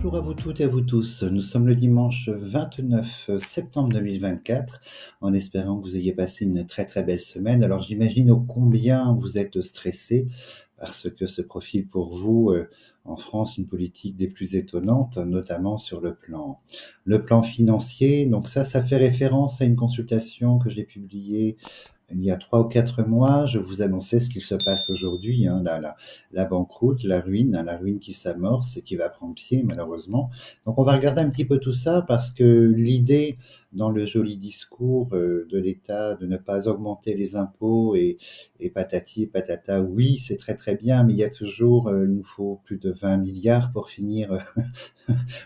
Bonjour à vous toutes et à vous tous. Nous sommes le dimanche 29 septembre 2024, en espérant que vous ayez passé une très très belle semaine. Alors j'imagine ô combien vous êtes stressés parce que se profile pour vous en France une politique des plus étonnantes, notamment sur le plan financier. Donc ça fait référence à une consultation que j'ai publiée il y a 3 ou 4 mois. Je vous annonçais ce qu'il se passe aujourd'hui, la banqueroute, la ruine qui s'amorce et qui va prendre pied malheureusement. Donc on va regarder un petit peu tout ça parce que l'idée dans le joli discours de l'État de ne pas augmenter les impôts et patati et patata, oui c'est très très bien, mais il y a toujours, il nous faut plus de 20 milliards pour finir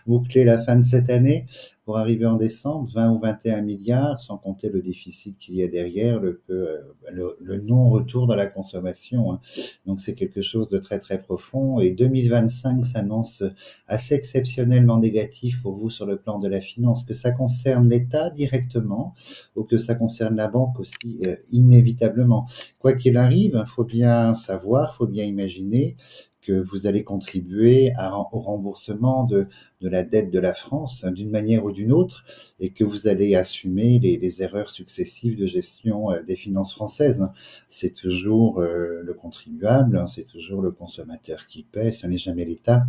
boucler la fin de cette année, pour arriver en décembre, 20 ou 21 milliards, sans compter le déficit qu'il y a derrière, le non-retour dans la consommation, hein. Donc c'est quelque chose de très très profond, et 2025 s'annonce assez exceptionnellement négatif pour vous sur le plan de la finance, que ça concerne l'État directement ou que ça concerne la banque aussi, inévitablement. Quoi qu'il arrive, il faut bien savoir, il faut bien imaginer que vous allez contribuer au remboursement de la dette de la France, hein, d'une manière ou d'une autre, et que vous allez assumer les erreurs successives de gestion des finances françaises, hein. C'est toujours le contribuable, hein, c'est toujours le consommateur qui paie, ce n'est jamais l'État.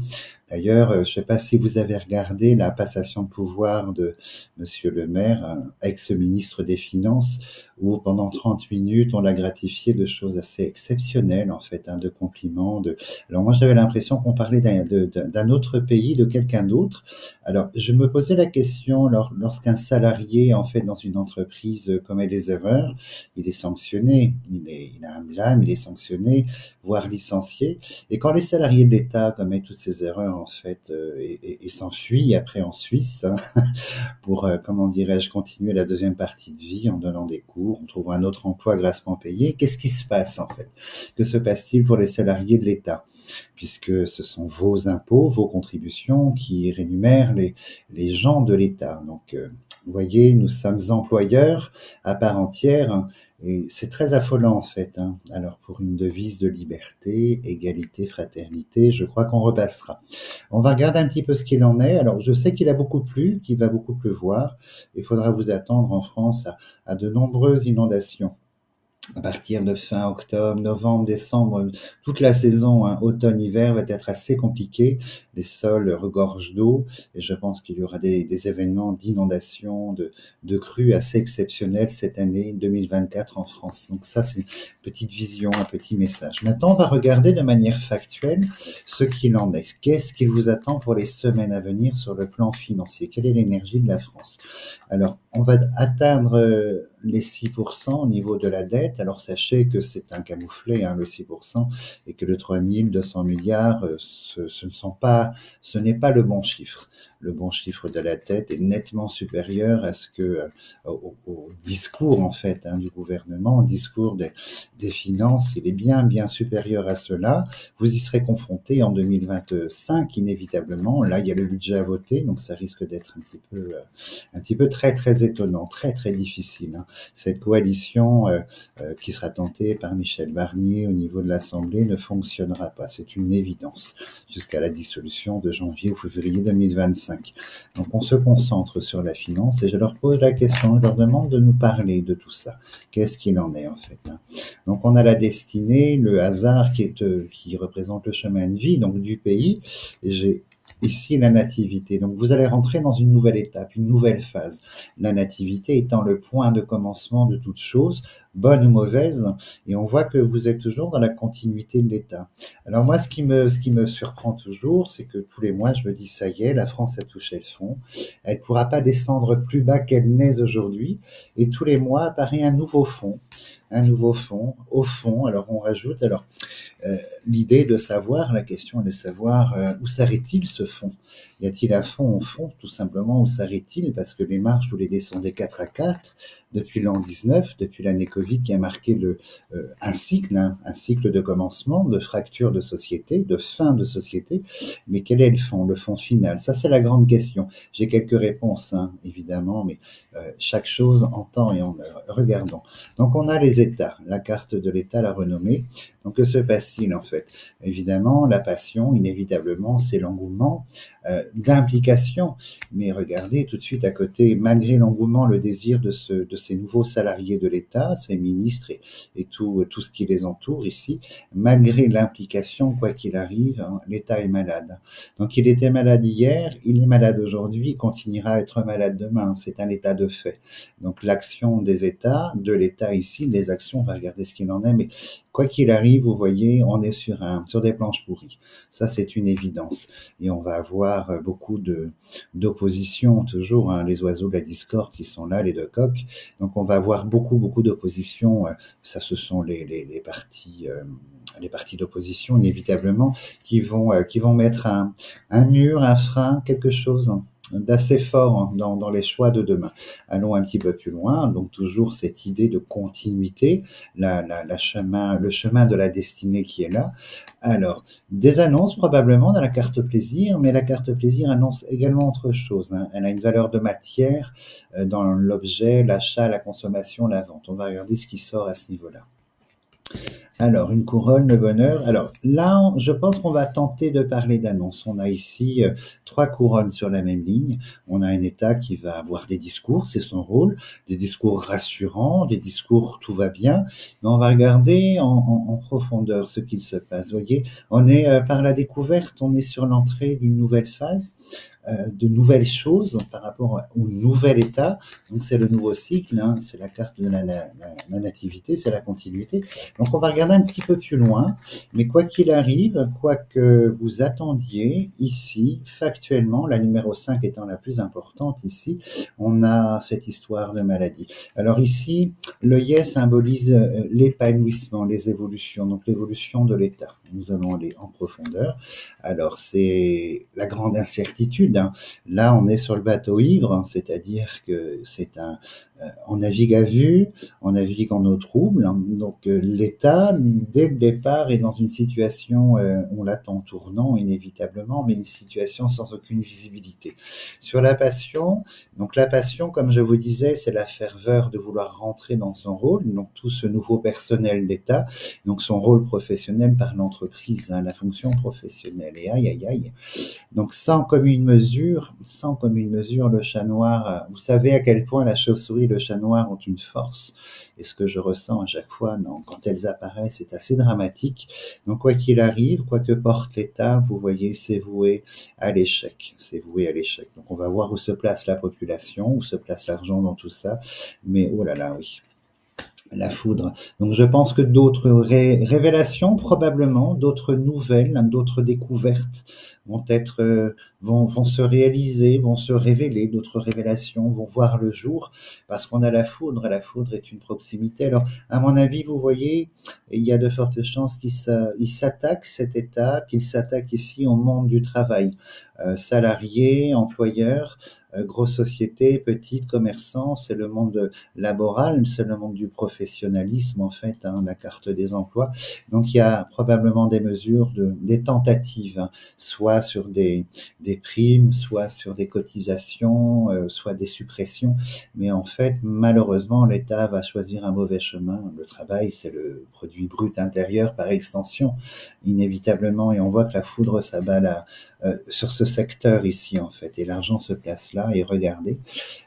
D'ailleurs, je ne sais pas si vous avez regardé la passation de pouvoir de Monsieur Le Maire, ex-ministre des Finances, où pendant 30 minutes, on l'a gratifié de choses assez exceptionnelles, en fait, hein, de compliments. Alors moi, j'avais l'impression qu'on parlait d'un autre pays, de quelqu'un d'autre. Alors, je me posais la question, lorsqu'un salarié, en fait, dans une entreprise, commet des erreurs, il est sanctionné, il a un blâme, il est sanctionné, voire licencié. Et quand les salariés de l'État commettent toutes ces erreurs, en fait, et s'enfuient après en Suisse, hein, pour, comment dirais-je, continuer la deuxième partie de vie en donnant des cours, en trouvant un autre emploi grassement payé, qu'est-ce qui se passe, en fait? Que se passe-t-il pour les salariés de l'État? Puisque ce sont vos impôts, vos contributions qui rémunèrent les gens de l'État. Donc, vous voyez, nous sommes employeurs à part entière, hein, et c'est très affolant en fait, hein. Alors pour une devise de liberté, égalité, fraternité, je crois qu'on repassera. On va regarder un petit peu ce qu'il en est. Alors je sais qu'il a beaucoup plu, qu'il va beaucoup pleuvoir. Il faudra vous attendre en France à de nombreuses inondations à partir de fin octobre, novembre, décembre, toute la saison, hein, automne-hiver va être assez compliquée. Les sols regorgent d'eau et je pense qu'il y aura des événements d'inondation, de crues assez exceptionnels cette année 2024 en France. Donc ça, c'est une petite vision, un petit message. Maintenant, on va regarder de manière factuelle ce qu'il en est. Qu'est-ce qu'il vous attend pour les semaines à venir sur le plan financier? Quelle est l'énergie de la France? Alors, on va atteindre les 6% au niveau de la dette. Alors sachez que c'est un camouflet, hein, le 6%, et que le 3200 milliards, ce n'est pas le bon chiffre. Le bon chiffre de la dette est nettement supérieur à ce que au discours en fait, hein, du gouvernement, au discours des finances. Il est bien bien supérieur à cela. Vous y serez confronté en 2025 inévitablement. Là, il y a le budget à voter, donc ça risque d'être un petit peu très très étonnant, très très difficile, hein. Cette coalition qui sera tentée par Michel Barnier au niveau de l'Assemblée ne fonctionnera pas, c'est une évidence, jusqu'à la dissolution de janvier ou février 2025. Donc on se concentre sur la finance et je leur pose la question, je leur demande de nous parler de tout ça. Qu'est-ce qu'il en est en fait, hein? Donc on a la destinée, le hasard qui représente le chemin de vie donc du pays, et j'ai ici la nativité. Donc vous allez rentrer dans une nouvelle étape, une nouvelle phase. La nativité étant le point de commencement de toute chose, bonne ou mauvaise, et on voit que vous êtes toujours dans la continuité de l'État. Alors moi, ce qui me surprend toujours, c'est que tous les mois, je me dis, ça y est, la France a touché le fond, elle ne pourra pas descendre plus bas qu'elle n'est aujourd'hui, et tous les mois apparaît un nouveau fond, au fond, alors on rajoute, l'idée de savoir, la question est de savoir où s'arrête-t-il ce fond? Y a-t-il un fond au fond? Tout simplement, où s'arrête-t-il? Parce que les marges, vous les descendez 4 à 4 depuis l'an 19, depuis l'année Covid qui a marqué un cycle, hein, un cycle de commencement, de fracture de société, de fin de société. Mais quel est le fond? Le fond final? Ça, c'est la grande question. J'ai quelques réponses, hein, évidemment, mais chaque chose en temps et en heure. Regardons. Donc, on a les des États, la carte de l'État, la renommée. Donc que se passe-t-il en fait? Évidemment, la passion, inévitablement, c'est l'engouement d'implication. Mais regardez tout de suite à côté, malgré l'engouement, le désir de ces nouveaux salariés de l'État, ces ministres et tout ce qui les entoure ici, malgré l'implication, quoi qu'il arrive, hein, l'État est malade. Donc il était malade hier, il est malade aujourd'hui, il continuera à être malade demain. C'est un état de fait. Donc l'action des États, de l'État ici, les actions, on va regarder ce qu'il en est, mais quoi qu'il arrive, vous voyez, on est sur des planches pourries. Ça, c'est une évidence. Et on va avoir beaucoup d'opposition toujours, hein, les oiseaux de la discorde qui sont là, les deux coqs. Donc on va avoir beaucoup d'opposition. Ça, ce sont les partis d'opposition, inévitablement, qui vont mettre un mur, un frein, quelque chose d'assez fort dans les choix de demain. Allons un petit peu plus loin, donc toujours cette idée de continuité, le chemin de la destinée qui est là. Alors, des annonces probablement dans la carte plaisir, mais la carte plaisir annonce également autre chose, hein. Elle a une valeur de matière dans l'objet, l'achat, la consommation, la vente. On va regarder ce qui sort à ce niveau-là. Alors, une couronne, le bonheur. Alors là, je pense qu'on va tenter de parler d'annonce. On a ici 3 couronnes sur la même ligne. On a un État qui va avoir des discours, c'est son rôle, des discours rassurants, des discours tout va bien. Mais on va regarder en profondeur ce qu'il se passe. Vous voyez, on est par la découverte, on est sur l'entrée d'une nouvelle phase. De nouvelles choses par rapport au nouvel état. Donc c'est le nouveau cycle, hein, c'est la carte de la nativité, c'est la continuité. Donc on va regarder un petit peu plus loin, mais quoi qu'il arrive, quoi que vous attendiez, ici, factuellement, la numéro 5 étant la plus importante ici, on a cette histoire de maladie. Alors ici, l'œillet symbolise l'épanouissement, les évolutions, donc l'évolution de l'état. Nous allons aller en profondeur. Alors c'est la grande incertitude, hein. Là on est sur le bateau ivre, hein, c'est-à-dire que on navigue à vue, on navigue en eau trouble, hein. Donc l'État dès le départ est dans une situation, on l'attend tournant inévitablement, mais une situation sans aucune visibilité. Sur la passion, donc la passion, comme je vous disais, c'est la ferveur de vouloir rentrer dans son rôle, donc tout ce nouveau personnel d'État, donc son rôle professionnel par l'entreprise, hein, la fonction professionnelle. Et aïe. Donc sans commune mesure, le chat noir, vous savez à quel point la chauve-souris et le chat noir ont une force. Et ce que je ressens à chaque fois, non, quand elles apparaissent, c'est assez dramatique. Donc quoi qu'il arrive, quoi que porte l'État, vous voyez, c'est voué à l'échec. C'est voué à l'échec. Donc on va voir où se place la population, où se place l'argent dans tout ça. Mais oh là là, oui. La foudre. Donc je pense que d'autres révélations, probablement, d'autres nouvelles, d'autres découvertes vont se réaliser, vont se révéler, d'autres révélations vont voir le jour, parce qu'on a la foudre, et la foudre est une proximité. Alors, à mon avis, vous voyez, il y a de fortes chances qu'il s'attaque cet État, qu'il s'attaque ici au monde du travail. Salariés, employeurs, grosse société, petite, commerçants, c'est le monde laboral, c'est le monde du professionnalisme en fait, hein, la carte des emplois. Donc il y a probablement des mesures, des tentatives, hein, soit sur des primes, soit sur des cotisations, soit des suppressions. Mais en fait, malheureusement, l'État va choisir un mauvais chemin. Le travail, c'est le produit brut intérieur par extension, inévitablement. Et on voit que la foudre s'abat là, sur ce secteur ici en fait, et l'argent se place là. Et regardez,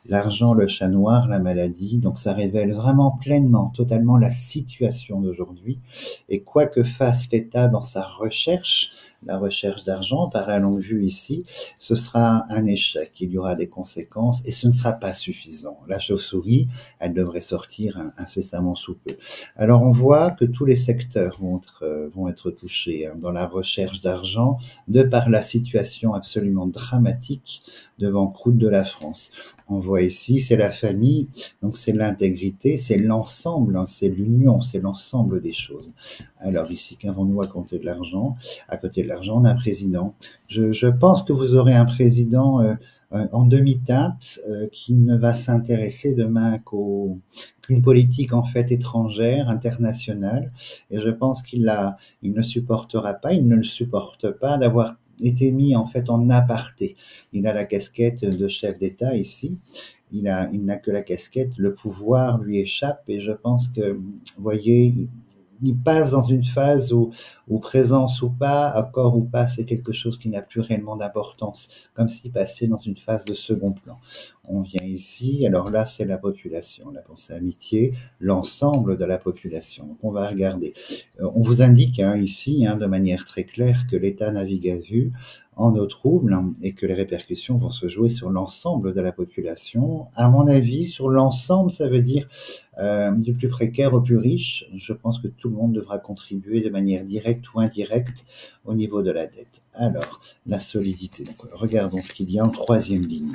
l'argent, le chat noir, la maladie, donc ça révèle vraiment pleinement, totalement la situation d'aujourd'hui. Et quoi que fasse l'État dans sa recherche, la recherche d'argent par la longue vue ici, ce sera un échec, il y aura des conséquences et ce ne sera pas suffisant. La chauve-souris, elle devrait sortir incessamment sous peu. Alors on voit que tous les secteurs vont être touchés, hein, dans la recherche d'argent, de par la situation absolument dramatique de banqueroute de la France. On voit ici, c'est la famille, donc c'est l'intégrité, c'est l'ensemble, hein, c'est l'union, c'est l'ensemble des choses. Alors ici, qu'avons-nous à côté de l'argent? À côté de l'argent, on a un président. Je pense que vous aurez un président en demi-teinte qui ne va s'intéresser demain qu'une politique en fait étrangère, internationale. Et je pense il ne le supporte pas d'avoir été mis en fait en aparté. Il a la casquette de chef d'État ici. il n'a que la casquette, le pouvoir lui échappe et je pense que, vous voyez, il passe dans une phase où présence ou pas, accord ou pas, c'est quelque chose qui n'a plus réellement d'importance, comme s'il passait dans une phase de second plan. On vient ici, alors là c'est la population, la pensée amitié, l'ensemble de la population. Donc on va regarder. On vous indique ici de manière très claire que l'État navigue à vue en eau trouble et que les répercussions vont se jouer sur l'ensemble de la population. À mon avis, sur l'ensemble, ça veut dire du plus précaire au plus riche. Je pense que tout le monde devra contribuer de manière directe ou indirecte au niveau de la dette. Alors, la solidité. Donc, regardons ce qu'il y a en troisième ligne.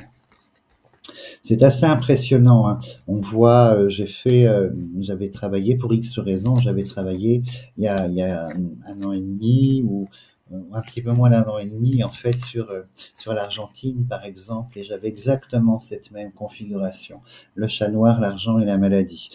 C'est assez impressionnant. On voit, j'avais travaillé pour X raisons, j'avais travaillé il y a un an et demi ou un petit peu moins d'un an et demi en fait sur l'Argentine par exemple, et j'avais exactement cette même configuration, le chat noir, l'argent et la maladie.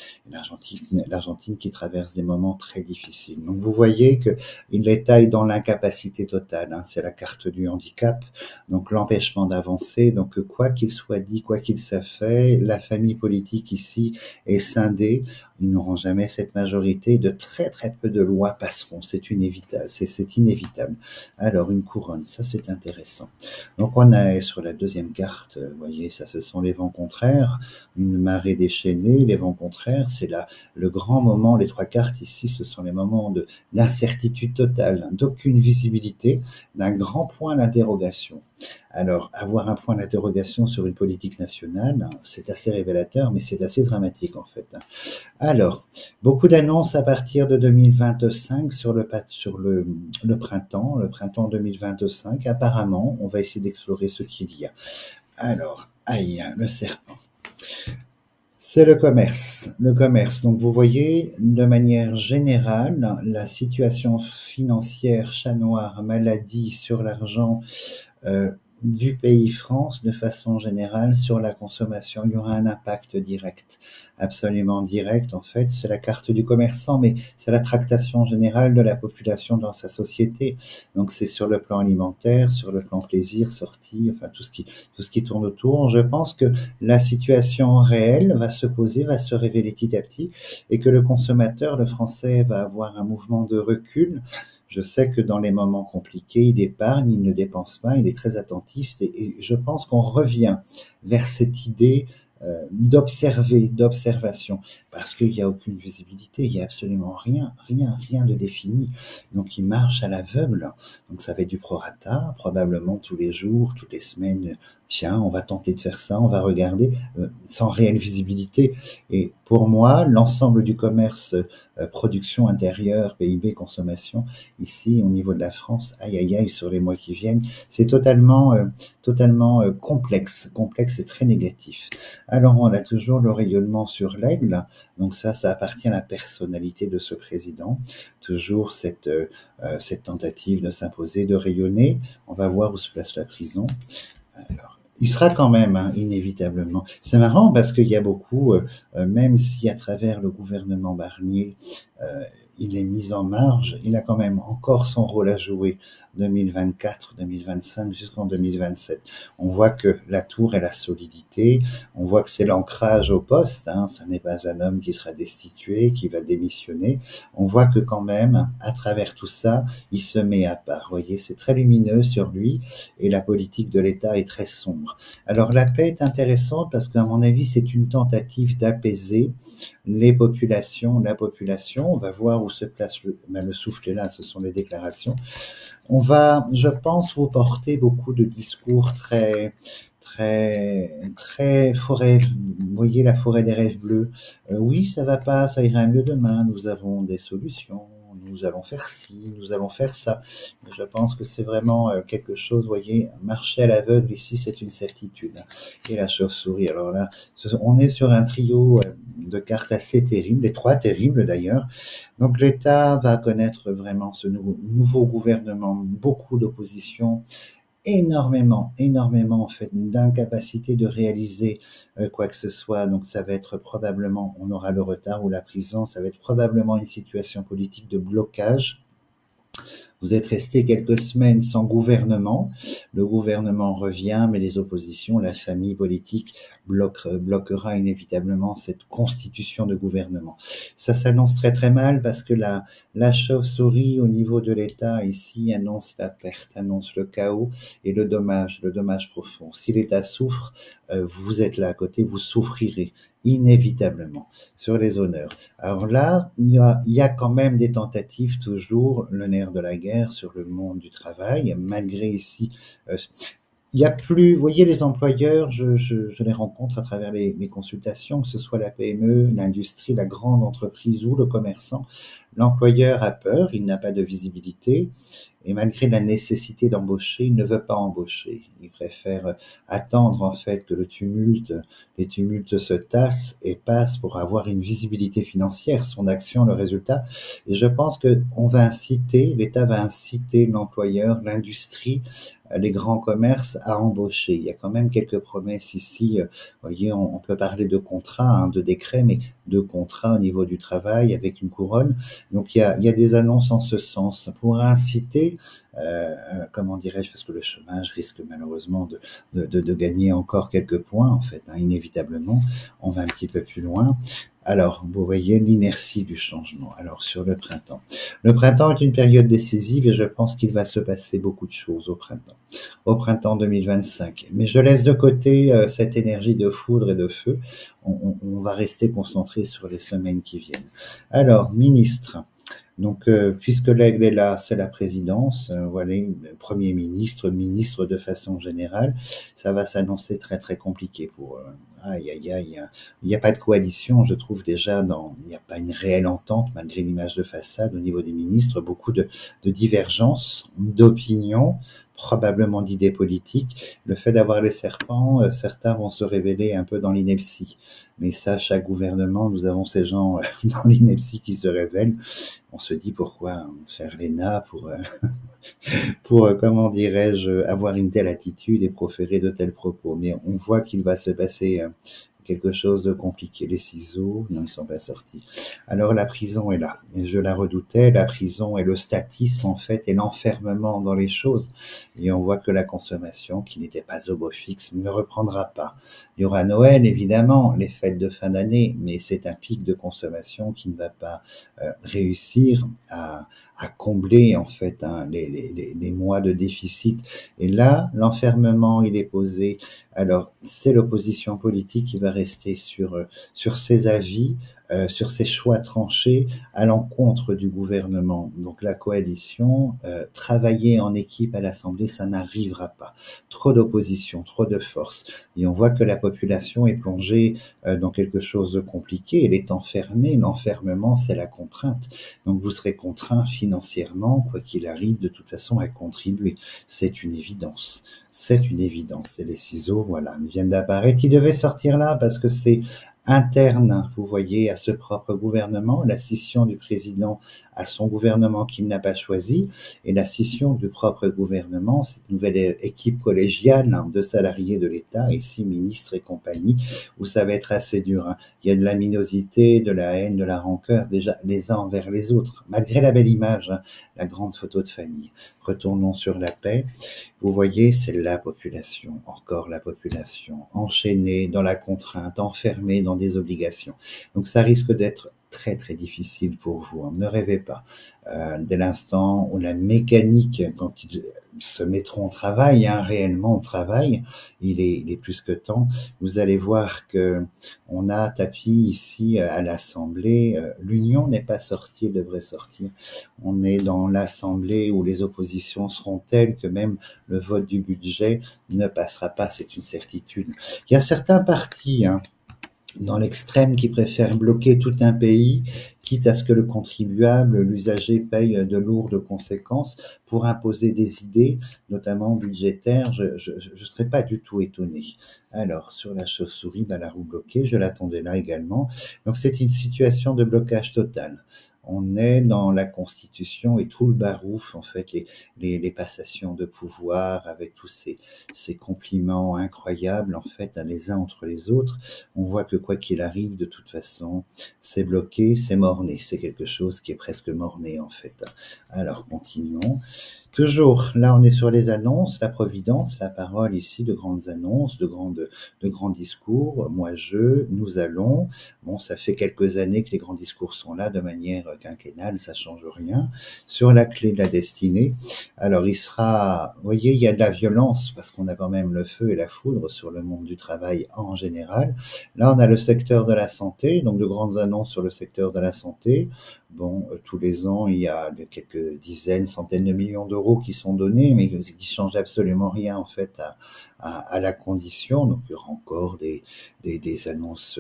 L'Argentine qui traverse des moments très difficiles. Donc vous voyez que l'État est dans l'incapacité totale, c'est la carte du handicap, donc l'empêchement d'avancer. Donc quoi qu'il soit dit, quoi qu'il soit fait, la famille politique ici est scindée. Ils n'auront jamais cette majorité. De très très peu de lois passeront. C'est inévitable. C'est inévitable. Alors une couronne, ça c'est intéressant. Donc on est sur la deuxième carte. Vous voyez, ça ce sont les vents contraires. Une marée déchaînée. Les vents contraires, c'est là le grand moment. Les trois cartes ici, ce sont les moments d'incertitude totale, d'aucune visibilité, d'un grand point d'interrogation. Alors, avoir un point d'interrogation sur une politique nationale, c'est assez révélateur, mais c'est assez dramatique en fait. Alors, beaucoup d'annonces à partir de 2025 sur le printemps 2025. Apparemment, on va essayer d'explorer ce qu'il y a. Alors, aïe, le serpent. C'est le commerce. Le commerce. Donc, vous voyez, de manière générale, la situation financière, chat noir, maladie sur l'argent, du pays France, de façon générale, sur la consommation. Il y aura un impact direct, absolument direct. En fait, c'est la carte du commerçant, mais c'est la tractation générale de la population dans sa société. Donc, c'est sur le plan alimentaire, sur le plan plaisir, sortie, enfin, tout ce qui tourne autour. Je pense que la situation réelle va se poser, va se révéler petit à petit, et que le consommateur, le français, va avoir un mouvement de recul. Je sais que dans les moments compliqués, il épargne, il ne dépense pas, il est très attentiste et je pense qu'on revient vers cette idée d'observation, parce qu'il n'y a aucune visibilité, il n'y a absolument rien de défini. Donc il marche à l'aveugle, donc ça va être du prorata, probablement tous les jours, toutes les semaines, tiens, on va tenter de faire ça, on va regarder, sans réelle visibilité. Et pour moi, l'ensemble du commerce, production intérieure, PIB, consommation, ici, au niveau de la France, aïe aïe aïe, sur les mois qui viennent, c'est totalement complexe et très négatif. Alors on a toujours le rayonnement sur l'aigle, donc ça appartient à la personnalité de ce président, toujours cette tentative de s'imposer, de rayonner. On va voir où se place la prison. Alors, il sera quand même, inévitablement. C'est marrant parce qu'il y a beaucoup, même si à travers le gouvernement Barnier, il est mis en marge, il a quand même encore son rôle à jouer 2024, 2025 jusqu'en 2027. On voit que l'atout est la solidité, on voit que c'est l'ancrage au poste, ce n'est pas un homme qui sera destitué, qui va démissionner. On voit que quand même, à travers tout ça, il se met à part. Vous voyez, c'est très lumineux sur lui et la politique de l'État est très sombre. Alors la paix est intéressante parce qu'à mon avis, c'est une tentative d'apaiser les populations, la population. On va voir où se place le souffle est là, ce sont les déclarations. On va, je pense, vous porter beaucoup de discours très forêt. Vous voyez la forêt des rêves bleus. Oui, ça va pas, ça ira mieux demain. Nous avons des solutions. Nous allons faire ci, nous allons faire ça. Je pense que c'est vraiment quelque chose, vous voyez, marcher à l'aveugle ici, c'est une certitude. Et la chauve-souris, alors là, on est sur un trio de cartes assez terribles, les trois terribles d'ailleurs. Donc l'État va connaître vraiment ce nouveau gouvernement, beaucoup d'opposition, énormément en fait d'incapacité de réaliser quoi que ce soit. Donc ça va être probablement, on aura le retard ou la prison, ça va être probablement une situation politique de blocage. Vous êtes resté quelques semaines sans gouvernement. Le gouvernement revient, mais les oppositions, la famille politique bloquera inévitablement cette constitution de gouvernement. Ça s'annonce très très mal parce que la chauve-souris au niveau de l'État ici annonce la perte, annonce le chaos et le dommage profond. Si l'État souffre, vous êtes là à côté, vous souffrirez inévitablement sur les honneurs. Alors là, il y a quand même des tentatives, toujours le nerf de la guerre sur le monde du travail, malgré ici il y a plus, vous voyez, les employeurs, je les rencontre à travers les consultations, que ce soit la PME, l'industrie, la grande entreprise ou le commerçant. L'employeur a peur, il n'a pas de visibilité, et malgré la nécessité d'embaucher, il ne veut pas embaucher. Il préfère attendre en fait que les tumultes se tassent et passent pour avoir une visibilité financière, son action, le résultat. Et je pense que l'État va inciter l'employeur, l'industrie, les grands commerces à embaucher. Il y a quand même quelques promesses ici. Vous voyez, on peut parler de contrats, hein, de décrets, mais de contrats au niveau du travail avec une couronne. Donc il y a des annonces en ce sens pour inciter, comment dirais-je, parce que le chômage risque malheureusement de gagner encore quelques points en fait, hein, inévitablement. On va un petit peu plus loin. Alors, vous voyez l'inertie du changement. Alors, sur le printemps. Le printemps est une période décisive et je pense qu'il va se passer beaucoup de choses au printemps 2025. Mais je laisse de côté cette énergie de foudre et de feu. On va rester concentré sur les semaines qui viennent. Alors, ministre. Donc, puisque l'aigle est là, c'est la présidence, voilà, Premier ministre, ministre de façon générale, ça va s'annoncer très très compliqué pour eux. Aïe, aïe, aïe, il n'y a pas de coalition, je trouve déjà, il n'y a pas une réelle entente malgré l'image de façade au niveau des ministres, beaucoup de divergences, d'opinions, probablement d'idées politiques. Le fait d'avoir les serpents, certains vont se révéler un peu dans l'ineptie. Mais ça, chaque gouvernement, nous avons ces gens dans l'ineptie qui se révèlent. On se dit pourquoi faire l'ENA pour comment dirais-je, avoir une telle attitude et proférer de tels propos. Mais on voit qu'il va se passer quelque chose de compliqué. Les ciseaux, non, ils sont pas sortis. Alors la prison est là, et je la redoutais. La prison est le statisme en fait, et l'enfermement dans les choses. Et on voit que la consommation, qui n'était pas au beau fixe, ne reprendra pas. Il y aura Noël, évidemment, les fêtes de fin d'année, mais c'est un pic de consommation qui ne va pas réussir à combler en fait hein, les mois de déficit. Et là, l'enfermement, il est posé. Alors, c'est l'opposition politique qui va rester sur ses avis, sur ses choix tranchés à l'encontre du gouvernement. Donc la coalition, travailler en équipe à l'Assemblée, ça n'arrivera pas. Trop d'opposition, trop de force. Et on voit que la population est plongée dans quelque chose de compliqué. Elle est enfermée. L'enfermement, c'est la contrainte. Donc vous serez contraint financièrement, quoi qu'il arrive, de toute façon, à contribuer. C'est une évidence. C'est une évidence. Et les ciseaux, voilà, viennent d'apparaître. Ils devaient sortir là parce que c'est interne, vous voyez, à ce propre gouvernement, la scission du président à son gouvernement qu'il n'a pas choisi, et la scission du propre gouvernement, cette nouvelle équipe collégiale de salariés de l'État, ici ministres et compagnie, où ça va être assez dur. Hein. Il y a de l'aminosité, de la haine, de la rancœur, déjà les uns envers les autres, malgré la belle image, hein, la grande photo de famille. Retournons sur la paix. Vous voyez, c'est la population, encore la population, enchaînée dans la contrainte, enfermée dans des obligations. Donc ça risque d'être très très difficile pour vous. Ne rêvez pas. Dès l'instant où la mécanique, quand ils se mettront au travail, hein, réellement au travail, il est plus que temps. Vous allez voir que on a tapis ici à l'Assemblée. L'Union n'est pas sortie, elle devrait sortir. On est dans l'Assemblée où les oppositions seront telles que même le vote du budget ne passera pas, c'est une certitude. Il y a certains partis, hein, dans l'extrême qui préfèrent bloquer tout un pays, quitte à ce que le contribuable, l'usager, paye de lourdes conséquences pour imposer des idées, notamment budgétaires. Je serais pas du tout étonné. Alors, sur la chauve-souris, la roue bloquée, je l'attendais là également. Donc, c'est une situation de blocage total. on est dans la constitution et tout le barouf, en fait, les passations de pouvoir avec tous ces compliments incroyables, en fait, les uns entre les autres. On voit que quoi qu'il arrive, de toute façon, c'est bloqué, c'est mort-né. C'est quelque chose qui est presque mort-né, en fait. Alors, continuons. Toujours, là, on est sur les annonces, la providence, la parole ici, de grandes annonces, de grands discours. Moi, nous allons. Bon, ça fait quelques années que les grands discours sont là de manière quinquennale, ça change rien. Sur la clé de la destinée, alors vous voyez, il y a de la violence parce qu'on a quand même le feu et la foudre sur le monde du travail en général. Là, on a le secteur de la santé, donc de grandes annonces sur le secteur de la santé. Bon, tous les ans, il y a quelques dizaines, centaines de millions d'euros qui sont donnés, mais qui changent absolument rien en fait à la condition. Donc, il y aura encore des annonces.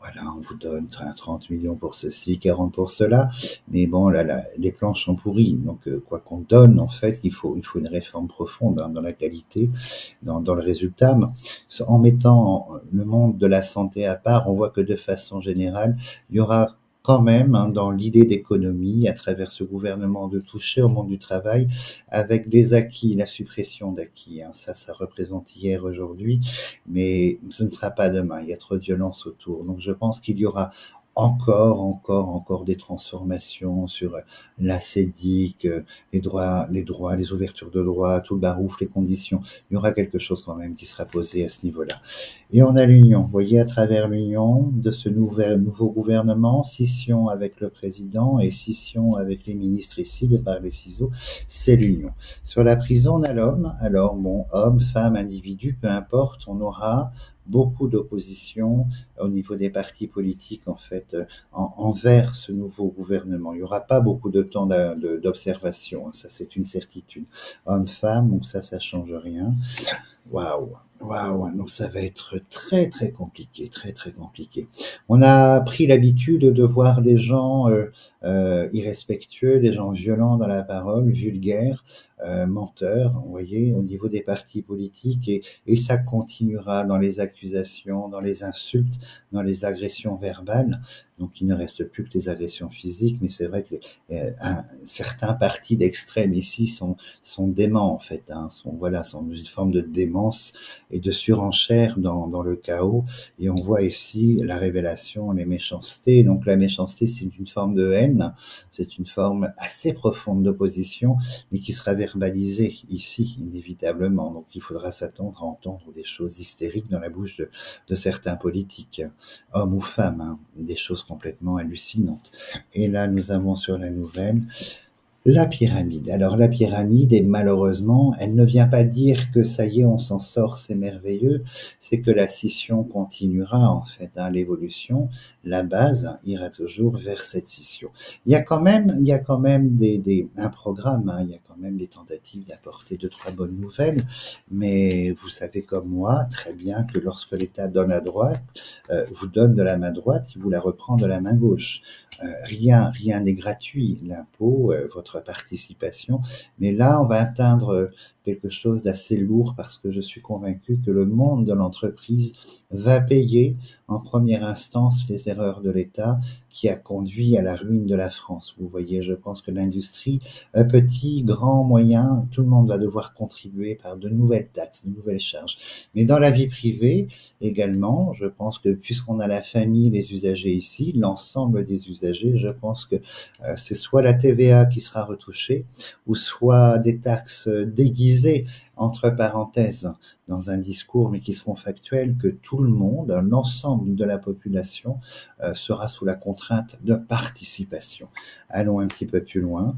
Voilà, on vous donne 30 millions pour ceci, 40 pour cela. Mais bon, là, les planches sont pourries. Donc, quoi qu'on donne, en fait, il faut une réforme profonde dans la qualité, dans le résultat. En mettant le monde de la santé à part, on voit que de façon générale, il y aura quand même, dans l'idée d'économie, à travers ce gouvernement, de toucher au monde du travail avec les acquis, la suppression d'acquis. Ça représente hier, aujourd'hui, mais ce ne sera pas demain. Il y a trop de violence autour. Donc je pense qu'il y aura encore des transformations sur la CEDIC, les ouvertures de droits, tout le barouf, les conditions. Il y aura quelque chose quand même qui sera posé à ce niveau-là. Et on a l'union. Vous voyez, à travers l'union de ce nouveau gouvernement, scission avec le président et scission avec les ministres ici, de par les ciseaux, c'est l'union. Sur la prison, on a l'homme. Alors, bon, homme, femme, individu, peu importe, on aura beaucoup d'opposition au niveau des partis politiques, en fait, envers ce nouveau gouvernement. Il n'y aura pas beaucoup de temps d'observation, ça c'est une certitude. Homme-femme, donc ça change rien. Waouh, donc ça va être très très compliqué, très très compliqué. On a pris l'habitude de voir des gens irrespectueux, des gens violents dans la parole, vulgaires, menteurs, vous voyez, au niveau des partis politiques, et ça continuera dans les accusations, dans les insultes, dans les agressions verbales. Donc il ne reste plus que les agressions physiques, mais c'est vrai que certains partis d'extrême ici sont déments en fait, sont une forme de démence et de surenchère dans le chaos. Et on voit ici la révélation, les méchancetés. Donc la méchanceté, c'est une forme de haine, c'est une forme assez profonde d'opposition, mais qui sera verbalisée ici inévitablement. Donc il faudra s'attendre à entendre des choses hystériques dans la bouche de certains politiques, hommes ou femmes, des choses complètement hallucinantes. Et là, nous avons sur la nouvelle la pyramide. Alors la pyramide, et malheureusement, elle ne vient pas dire que ça y est, on s'en sort, c'est merveilleux. C'est que la scission continuera en fait, l'évolution. La base ira toujours vers cette scission. Il y a quand même un programme. Il y a quand même des tentatives d'apporter 2-3 bonnes nouvelles. Mais vous savez comme moi très bien que lorsque l'État donne à droite, vous donne de la main droite, il vous la reprend de la main gauche. Rien n'est gratuit, l'impôt, votre participation, mais là on va atteindre quelque chose d'assez lourd parce que je suis convaincu que le monde de l'entreprise va payer en première instance les erreurs de l'État qui a conduit à la ruine de la France. Vous voyez, je pense que l'industrie, petit, grand, moyen, tout le monde va devoir contribuer par de nouvelles taxes, de nouvelles charges. Mais dans la vie privée également, je pense que puisqu'on a la famille, les usagers ici, l'ensemble des usagers, je pense que c'est soit la TVA qui sera retouchée, ou soit des taxes déguisées entre parenthèses dans un discours, mais qui seront factuels, que tout le monde, l'ensemble de la population sera sous la contrainte de participation. Allons un petit peu plus loin.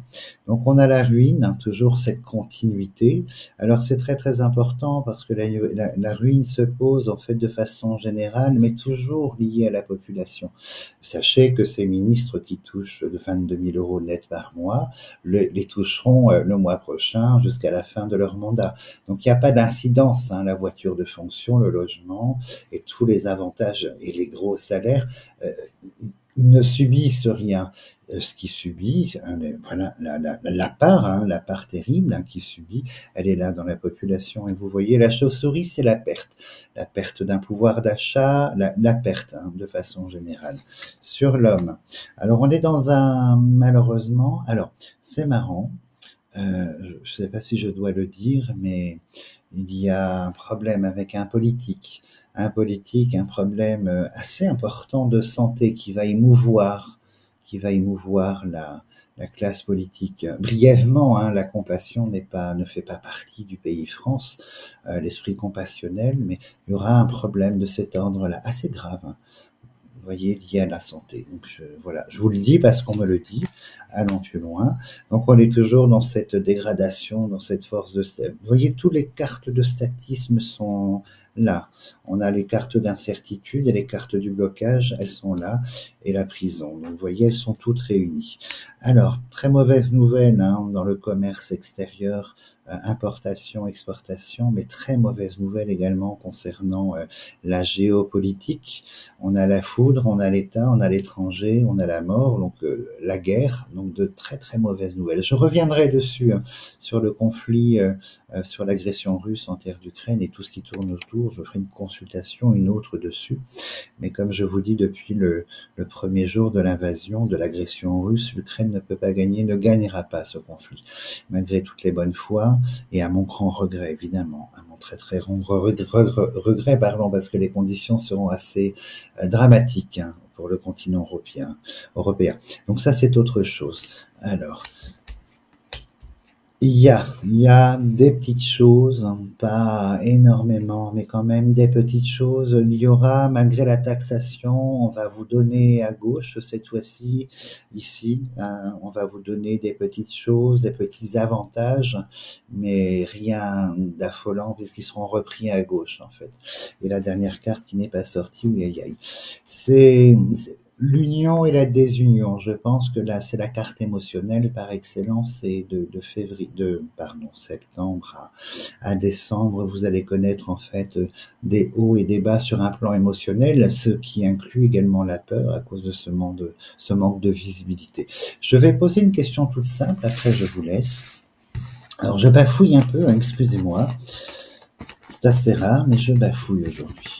Donc on a la ruine, toujours cette continuité. Alors c'est très très important parce que la ruine se pose en fait de façon générale, mais toujours liée à la population. Sachez que ces ministres qui touchent de 22 000 euros net par mois, les toucheront le mois prochain jusqu'à la fin de leur mandat. Donc il n'y a pas d'incidence, la voiture de fonction, le logement et tous les avantages et les gros salaires, ils ne subissent rien. ce qui subit, voilà, la part terrible qui subit, elle est là dans la population. Et vous voyez, la chauve-souris, c'est la perte d'un pouvoir d'achat, la perte de façon générale sur l'homme. Alors on est dans malheureusement, alors c'est marrant, je ne sais pas si je dois le dire, mais il y a un problème avec un problème assez important de santé qui va émouvoir la classe politique. Brièvement, la compassion ne fait pas partie du pays France, l'esprit compassionnel, mais il y aura un problème de cet ordre-là, assez grave, vous voyez, lié à la santé. Donc voilà, je vous le dis parce qu'on me le dit, allons plus loin. Donc on est toujours dans cette dégradation, dans cette force de... Vous voyez, toutes les cartes de statisme sont là. On a les cartes d'incertitude et les cartes du blocage, elles sont là, et la prison. Donc vous voyez, elles sont toutes réunies. Alors, très mauvaise nouvelle dans le commerce extérieur, importation, exportation, mais très mauvaise nouvelle également concernant la géopolitique. On a la foudre, on a l'État, on a l'étranger, on a la mort, donc la guerre, donc de très très mauvaises nouvelles. Je reviendrai dessus sur le conflit, sur l'agression russe en terre d'Ukraine et tout ce qui tourne autour. Je ferai une consultation, une autre dessus. Mais comme je vous dis, depuis le premier jour de l'invasion, de l'agression russe, l'Ukraine ne peut pas gagner, ne gagnera pas ce conflit, malgré toutes les bonnes foi, et à mon grand regret, évidemment, à mon très très grand regret, pardon, parce que les conditions seront assez dramatiques pour le continent européen. Donc ça, c'est autre chose. Alors, il y a des petites choses, pas énormément, mais quand même des petites choses. Il y aura, malgré la taxation, on va vous donner à gauche cette fois-ci, ici, on va vous donner des petites choses, des petits avantages, mais rien d'affolant puisqu'ils seront repris à gauche en fait. Et la dernière carte qui n'est pas sortie, c'est l'union et la désunion. Je pense que là, c'est la carte émotionnelle par excellence. Et septembre à décembre, vous allez connaître en fait des hauts et des bas sur un plan émotionnel, ce qui inclut également la peur à cause de ce manque de visibilité. Je vais poser une question toute simple, après je vous laisse. Alors je bafouille un peu, excusez-moi. C'est assez rare, mais je bafouille aujourd'hui.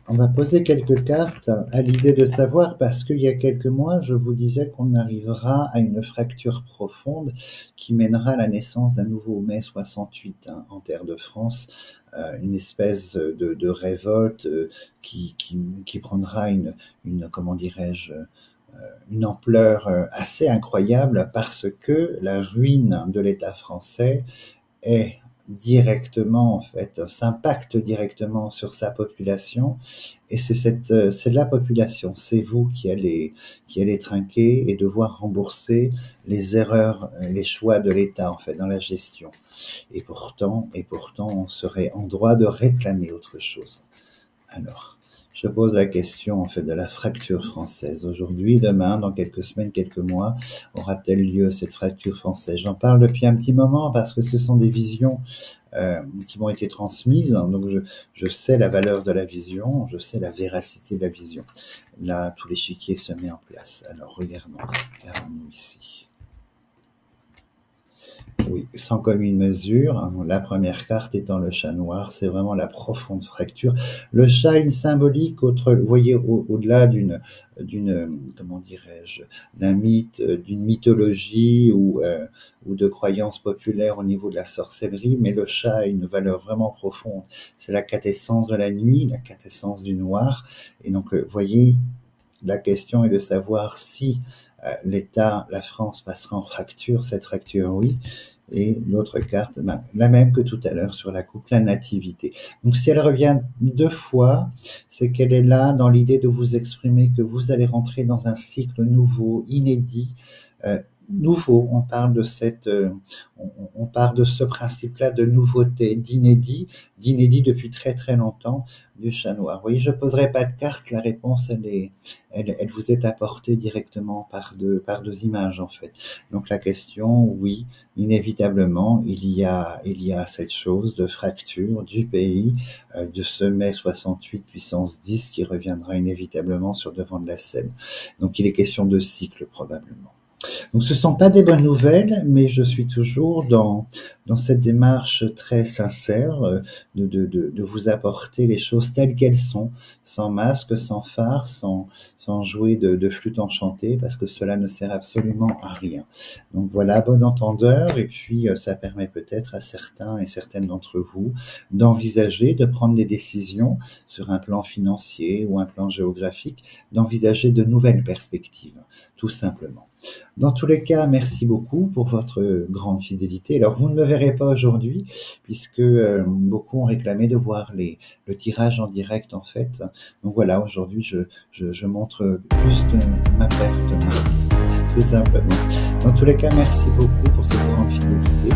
On va poser quelques cartes à l'idée de savoir, parce qu'il y a quelques mois, je vous disais qu'on arrivera à une fracture profonde qui mènera à la naissance d'un nouveau mai 68 en terre de France, une espèce de révolte qui prendra comment dirais-je, une ampleur assez incroyable, parce que la ruine de l'État français est directement, en fait, s'impacte directement sur sa population, et c'est la population, c'est vous qui allez trinquer et devoir rembourser les erreurs, les choix de l'État, en fait, dans la gestion. Et pourtant, on serait en droit de réclamer autre chose. Alors, je pose la question, en fait, de la fracture française. Aujourd'hui, demain, dans quelques semaines, quelques mois, aura-t-elle lieu, cette fracture française? J'en parle depuis un petit moment parce que ce sont des visions qui m'ont été transmises. Donc, je sais la valeur de la vision, je sais la véracité de la vision. Là, tout l'échiquier se met en place. Alors, regardons-nous ici. Oui, sans commune mesure. La première carte étant le chat noir, c'est vraiment la profonde fracture. Le chat a une symbolique vous voyez, au-delà comment dirais-je, d'un mythe, d'une mythologie ou de croyances populaires au niveau de la sorcellerie, mais le chat a une valeur vraiment profonde. C'est la quintessence de la nuit, la quintessence du noir. Et donc, vous voyez, la question est de savoir si l'État, la France, passera en fracture. Cette fracture, oui. Et l'autre carte, la même que tout à l'heure sur la coupe, la nativité. Donc si elle revient deux fois, c'est qu'elle est là dans l'idée de vous exprimer que vous allez rentrer dans un cycle nouveau, inédit, nouveau. On parle de on part de ce principe-là de nouveauté, d'inédit depuis très très longtemps du chat noir. Vous voyez, je poserai pas de carte, la réponse elle vous est apportée directement par deux images en fait. Donc la question, oui, inévitablement, il y a cette chose de fracture du pays, de ce mai 68 puissance 10 qui reviendra inévitablement sur le devant de la scène. Donc il est question de cycle probablement. Donc ce ne sont pas des bonnes nouvelles, mais je suis toujours dans cette démarche très sincère de vous apporter les choses telles qu'elles sont, sans masque, sans phare, sans jouer de flûte enchantée, parce que cela ne sert absolument à rien. Donc voilà, bon entendeur, et puis ça permet peut-être à certains et certaines d'entre vous d'envisager, de prendre des décisions sur un plan financier ou un plan géographique, d'envisager de nouvelles perspectives, tout simplement. Dans tous les cas, merci beaucoup pour votre grande fidélité. Alors, vous ne me verrez pas aujourd'hui, puisque beaucoup ont réclamé de voir le tirage en direct, en fait. Donc voilà, aujourd'hui, je montre juste ma perte, tout simplement. Dans tous les cas, merci beaucoup pour cette grande fidélité.